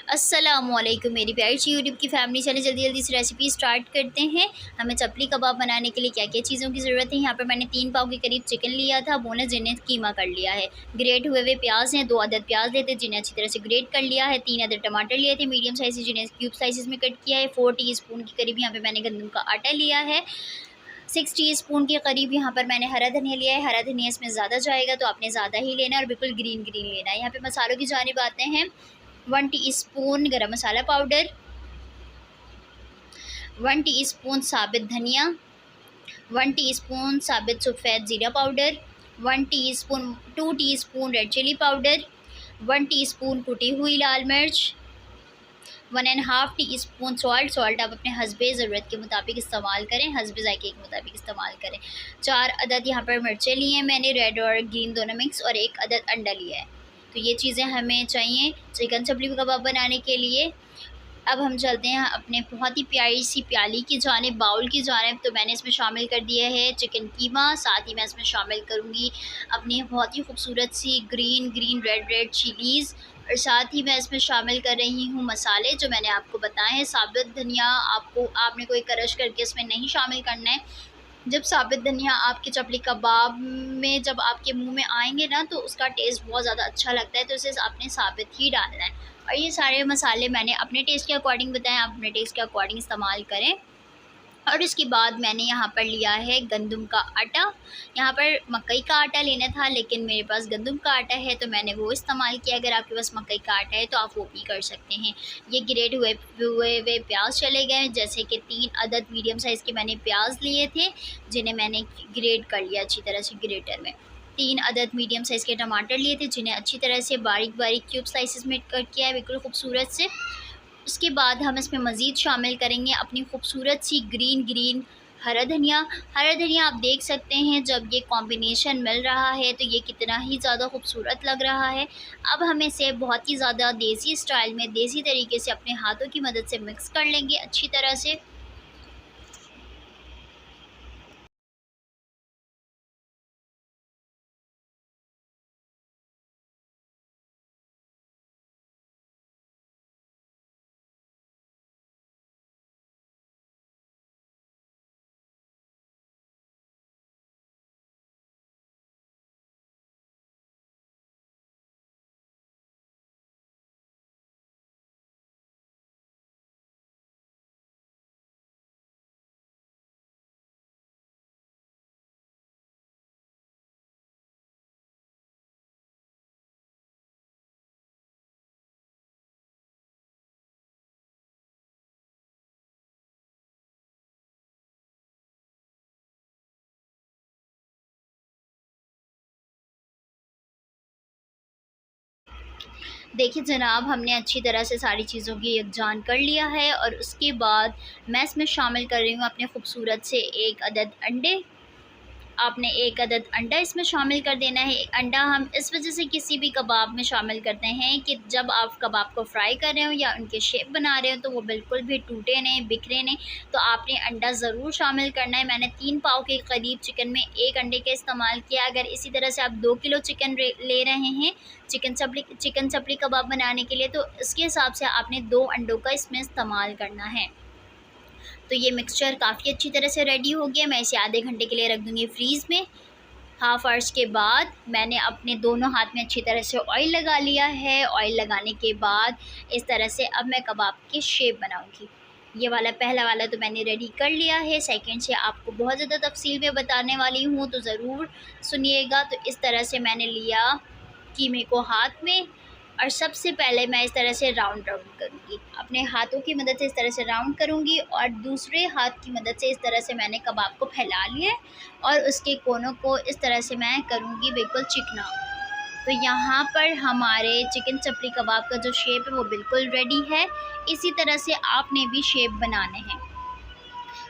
अस्सलामुअलैकुम मेरी प्यारी सी यूट्यूब की फैमिली। चले जल्दी जल्दी से रेसिपी स्टार्ट करते हैं। हमें चपली कबाब बनाने के लिए क्या क्या चीज़ों की ज़रूरत है। यहाँ पर मैंने 3 पाव के करीब चिकन लिया था, बोनस जिन्हें कीमा कर लिया है। ग्रेट हुए हुए प्याज हैं, 2 अदद प्याज लेते जिन्हें अच्छी तरह से ग्रेट कर लिया है। 3 अदद टमाटर लिए थे मीडियम साइज़ से, जिन्हें क्यूब साइज़ में कट किया है। 4 टीस्पून के करीब यहाँ पर मैंने गंदम का आटा लिया है। 6 टीस्पून के करीब यहाँ पर मैंने हरा धनिया लिया है। हरा धनिया इसमें ज़्यादा जाएगा तो आपने ज़्यादा ही लेना है और बिल्कुल ग्रीन ग्रीन लेना है। यहाँ पे मसालों की जानिब आते हैं। 1 टीस्पून गरम मसाला पाउडर, 1 टीस्पून साबित धनिया, 1 टीस्पून साबित सफ़ेद ज़ीरा powder, 2 teaspoon red chilli powder, 1 teaspoon कुटी हुई लाल मिर्च, 1.5 टीस्पून सॉल्ट आप अपने हस्बे ज़रूरत के मुताबिक इस्तेमाल करें, हस्बे ज़ायके के मुताबिक इस्तेमाल करें। 4 अदद यहाँ पर मिर्चें ली हैं मैंने, रेड और ग्रीन दोनों मिक्स, और 1 अदद अंडा लिया है। तो ये चीज़ें हमें चाहिए चिकन चपली कबाब बनाने के लिए। अब हम चलते हैं अपने बहुत ही प्यारी सी प्याली की जानिब, बाउल की जानिब। तो मैंने इसमें शामिल कर दिया है चिकन कीमा, साथ ही मैं इसमें शामिल करूँगी अपनी बहुत ही खूबसूरत सी ग्रीन रेड चिलीज़, और साथ ही मैं इसमें शामिल कर रही हूँ मसाले जो मैंने आपको बताए हैं। साबित धनिया आपने कोई क्रश करके इसमें नहीं शामिल करना है। जब साबित धनिया आपके चपली कबाब में जब आपके मुंह में आएंगे ना, तो उसका टेस्ट बहुत ज़्यादा अच्छा लगता है, तो इसे आपने साबित ही डालना है। और ये सारे मसाले मैंने अपने टेस्ट के अकॉर्डिंग बताएं, आप अपने टेस्ट के अकॉर्डिंग इस्तेमाल करें। और इसके बाद मैंने यहाँ पर लिया है गंदम का आटा। यहाँ पर मकई का आटा लेना था, लेकिन मेरे पास गंदम का आटा है तो मैंने वो इस्तेमाल किया। अगर आपके पास मकई का आटा है तो आप वो भी कर सकते हैं। ये ग्रेट हुए प्याज चले गए, जैसे कि 3 अदद मीडियम साइज़ के मैंने प्याज लिए थे, जिन्हें मैंने ग्रेट कर लिया अच्छी तरह से ग्रेटर में। 3 अदद मीडियम साइज़ के टमाटर लिए थे, जिन्हें अच्छी तरह से बारीक बारीक क्यूब स्लाइसिस में कट किया है, बिल्कुल खूबसूरत से। उसके बाद हम इसमें मज़ीद शामिल करेंगे अपनी खूबसूरत सी ग्रीन हरा धनिया। हरा धनिया आप देख सकते हैं जब ये कॉम्बिनेशन मिल रहा है तो ये कितना ही ज़्यादा खूबसूरत लग रहा है। अब हम इसे बहुत ही ज़्यादा देसी स्टाइल में, देसी तरीके से अपने हाथों की मदद से मिक्स कर लेंगे अच्छी तरह से। देखिए जनाब, हमने अच्छी तरह से सारी चीज़ों की यकजान कर लिया है, और उसके बाद मैं इसमें शामिल कर रही हूँ अपने खूबसूरत से 1 अदद अंडे। आपने 1 अदद अंडा इसमें शामिल कर देना है। अंडा हम इस वजह से किसी भी कबाब में शामिल करते हैं कि जब आप कबाब को फ्राई कर रहे हो या उनके शेप बना रहे हो तो वो बिल्कुल भी टूटे नहीं, बिखरे नहीं, तो आपने अंडा ज़रूर शामिल करना है। मैंने 3 पाव के करीब चिकन में 1 अंडे का इस्तेमाल किया। अगर इसी तरह से आप 2 किलो चिकन ले रहे हैं चिकन चपली कबाब बनाने के लिए, तो इसके हिसाब से आपने 2 अंडों का इसमें इस्तेमाल करना है। तो ये मिक्सचर काफ़ी अच्छी तरह से रेडी हो गया। मैं इसे आधे घंटे के लिए रख दूँगी फ्रीज़ में। हाफ़ आवर्स के बाद मैंने अपने दोनों हाथ में अच्छी तरह से ऑयल लगा लिया है। ऑयल लगाने के बाद इस तरह से अब मैं कबाब की शेप बनाऊँगी। ये वाला पहला वाला तो मैंने रेडी कर लिया है। सेकंड से आपको बहुत ज़्यादा तफ़सील में बताने वाली हूँ, तो ज़रूर सुनिएगा। तो इस तरह से मैंने लिया कीमे को हाथ में, और सबसे पहले मैं इस तरह से राउंड करूँगी। अपने हाथों की मदद से इस तरह से राउंड करूँगी, और दूसरे हाथ की मदद से इस तरह से मैंने कबाब को फैला लिया है, और उसके कोनों को इस तरह से मैं करूँगी बिल्कुल चिकना। तो यहाँ पर हमारे चिकन चपली कबाब का जो शेप है वो बिल्कुल रेडी है। इसी तरह से आपने भी शेप बनाने हैं।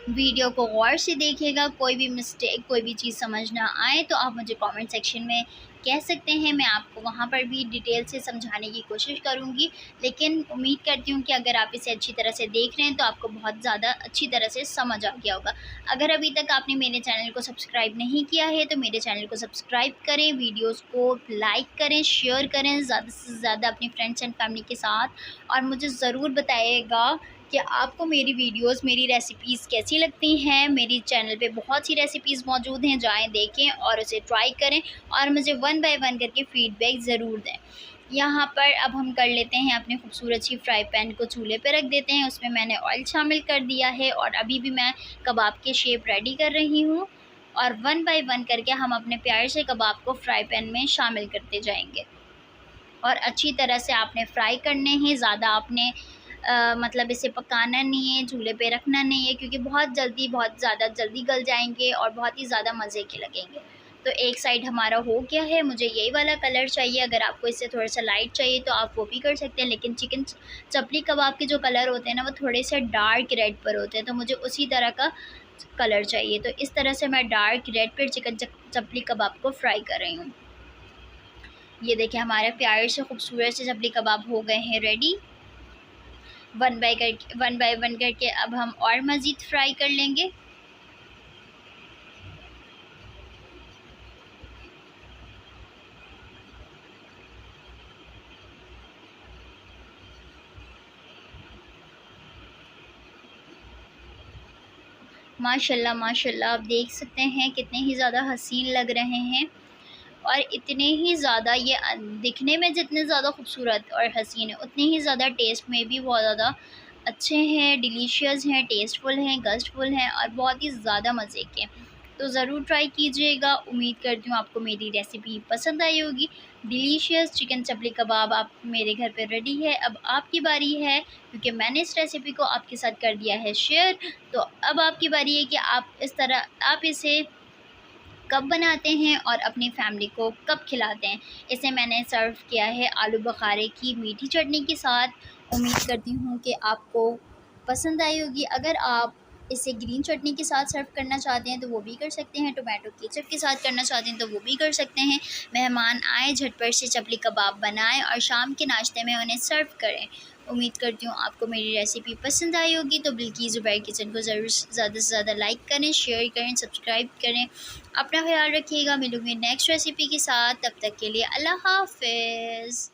वीडियो को गौर से देखिएगा, कोई भी मिस्टेक, कोई भी चीज़ समझ ना आए तो आप मुझे कमेंट सेक्शन में कह सकते हैं, मैं आपको वहाँ पर भी डिटेल से समझाने की कोशिश करूँगी। लेकिन उम्मीद करती हूँ कि अगर आप इसे अच्छी तरह से देख रहे हैं तो आपको बहुत ज़्यादा अच्छी तरह से समझ आ गया होगा। अगर अभी तक आपने मेरे चैनल को सब्सक्राइब नहीं किया है तो मेरे चैनल को सब्सक्राइब करें, वीडियोज़ को लाइक करें, शेयर करें ज़्यादा से ज़्यादा अपनी फ्रेंड्स एंड फैमिली के साथ, और मुझे ज़रूर बताइएगा कि आपको मेरी वीडियोस, मेरी रेसिपीज़ कैसी लगती हैं। मेरी चैनल पे बहुत सी रेसिपीज़ मौजूद हैं, जाएँ देखें और उसे ट्राई करें और मुझे वन बाय वन करके फ़ीडबैक ज़रूर दें। यहाँ पर अब हम कर लेते हैं अपने खूबसूरत सी फ्राई पैन को चूल्हे पे रख देते हैं। उसमें मैंने ऑयल शामिल कर दिया है और अभी भी मैं कबाब के शेप रेडी कर रही हूँ, और वन बाय वन करके हम अपने प्यारे से कबाब को फ्राई पैन में शामिल करते जाएँगे। और अच्छी तरह से आपने फ्राई करने हैं, ज़्यादा आपने मतलब इसे पकाना नहीं है, चूल्हे पे रखना नहीं है, क्योंकि बहुत ज़्यादा जल्दी गल जाएंगे और बहुत ही ज़्यादा मज़े के लगेंगे। तो एक साइड हमारा हो गया है, मुझे यही वाला कलर चाहिए। अगर आपको इससे थोड़ा सा लाइट चाहिए तो आप वो भी कर सकते हैं, लेकिन चिकन चपली कबाब के जो कलर होते हैं ना, वो थोड़े से डार्क रेड पर होते हैं, तो मुझे उसी तरह का कलर चाहिए। तो इस तरह से मैं डार्क रेड पर चिकन चपली कबाब को फ्राई कर रही हूँ। ये देखिए हमारे प्यारे से खूबसूरत से चपली कबाब हो गए हैं रेडी। वन बाय वन करके अब हम और मज़ीद फ्राई कर लेंगे। माशाल्लाह माशाल्लाह, आप देख सकते हैं कितने ही ज़्यादा हसीन लग रहे हैं, और इतने ही ज़्यादा ये दिखने में जितने ज़्यादा खूबसूरत और हसीन है, उतने ही ज़्यादा टेस्ट में भी बहुत ज़्यादा अच्छे हैं, डिलीशियस हैं, टेस्टफुल हैं, गस्टफुल हैं और बहुत ही ज़्यादा मज़े के। तो ज़रूर ट्राई कीजिएगा। उम्मीद करती हूँ आपको मेरी रेसिपी पसंद आई होगी। डिलीशियस चिकन चपली कबाब आप मेरे घर पे रेडी है। अब आपकी बारी है, क्योंकि मैंने इस रेसिपी को आपके साथ कर दिया है शेयर। तो अब आपकी बारी है कि आप इस तरह आप इसे कब बनाते हैं और अपनी फैमिली को कब खिलाते हैं। इसे मैंने सर्व किया है आलू बुखारे की मीठी चटनी के साथ। उम्मीद करती हूँ कि आपको पसंद आई होगी। अगर आप इसे ग्रीन चटनी के साथ सर्व करना चाहते हैं तो वो भी कर सकते हैं, टोमेटो केचप के साथ करना चाहते हैं तो वो भी कर सकते हैं। मेहमान आए, झटपट से चपली कबाब बनाएं और शाम के नाश्ते में उन्हें सर्व करें। उम्मीद करती हूँ आपको मेरी रेसिपी पसंद आई होगी। तो बिल्किस ज़ुबैर किचन को ज़रूर ज़्यादा से ज़्यादा लाइक करें, शेयर करें, सब्सक्राइब करें। अपना ख्याल रखिएगा। मिलूँगी नेक्स्ट रेसिपी के साथ, तब तक के लिए अल्लाह हाफ़िज़।